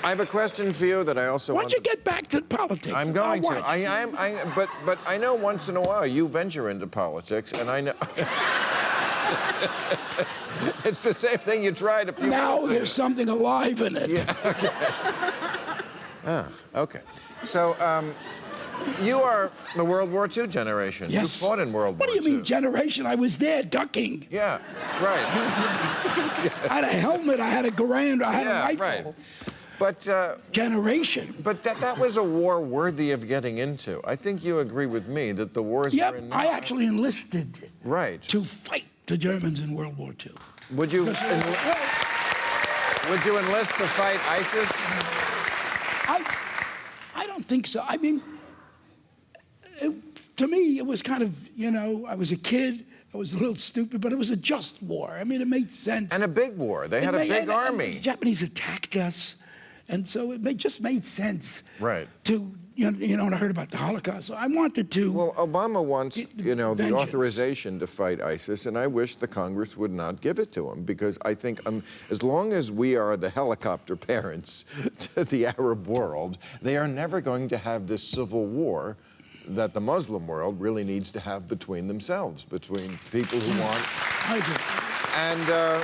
I have a question for you that I also Why want don't you get back to politics? I'm going to. But I know once in a while you venture into politics, and I know... It's the same thing you tried a few minutes ago. Now there's something alive in it. Yeah, okay. Okay. So, you are the World War II generation. Yes. You fought in World War II. What do you mean generation? I was there ducking. Yeah, right. I had a helmet, I had a Garand, I had a rifle. Right. But, generation. But that was a war worthy of getting into. I think you agree with me that the wars were in... I actually enlisted to fight the Germans in World War II. Would you enlist to fight ISIS? I don't think so. I mean, to me, it was kind of, you know, I was a kid, I was a little stupid, but it was a just war. I mean, it made sense. And a big war. They had a big army. And the Japanese attacked us, and so it just made sense. Right. To, you know, and I heard about the Holocaust, so I wanted to... Well, Obama wants, you know, the vengeance. authorization to fight ISIS, and I wish the Congress would not give it to him, because I think as long as we are the helicopter parents to the Arab world, they are never going to have this civil war that the Muslim world really needs to have between themselves, between people who want... I do. And...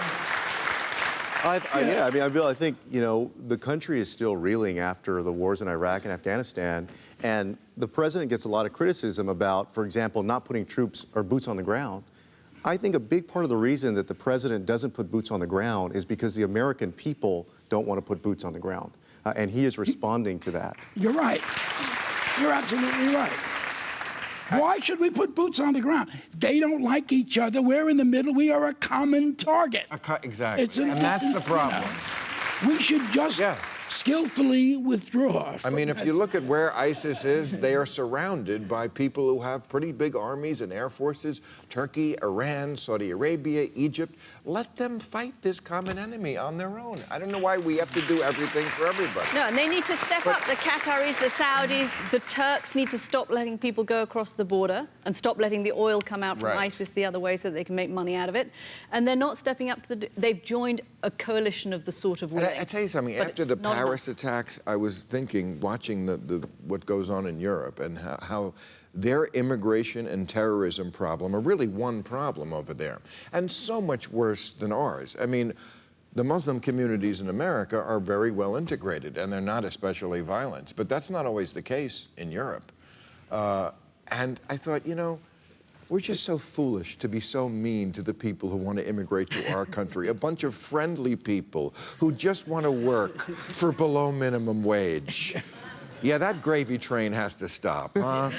Yeah, I mean, Bill, I think, you know, the country is still reeling after the wars in Iraq and Afghanistan, and the president gets a lot of criticism about, for example, not putting troops or boots on the ground. I think a big part of the reason that the president doesn't put boots on the ground is because the American people don't want to put boots on the ground, and he is responding to that. You're right. You're absolutely right. Why should we put boots on the ground? They don't like each other. We're in the middle. We are a common target. Exactly. And that's the problem. You know, we should just skillfully withdraw. I mean, if you look at where ISIS is, they are surrounded by people who have pretty big armies and air forces. Turkey, Iran, Saudi Arabia, Egypt. Let them fight this common enemy on their own. I don't know why we have to do everything for everybody. No, and they need to step up. The Qataris, the Saudis, the Turks need to stop letting people go across the border and stop letting the oil come out from ISIS the other way so that they can make money out of it. And they're not stepping up to the... They've joined a coalition of the sort of willing. I tell you something, after the Paris attacks, I was thinking, watching what goes on in Europe and how their immigration and terrorism problem are really one problem over there, and so much worse than ours. I mean, the Muslim communities in America are very well integrated, and they're not especially violent, but that's not always the case in Europe. And I thought, you know, we're just so foolish to be so mean to the people who want to immigrate to our country. A bunch of friendly people who just want to work for below minimum wage. Yeah, that gravy train has to stop, huh?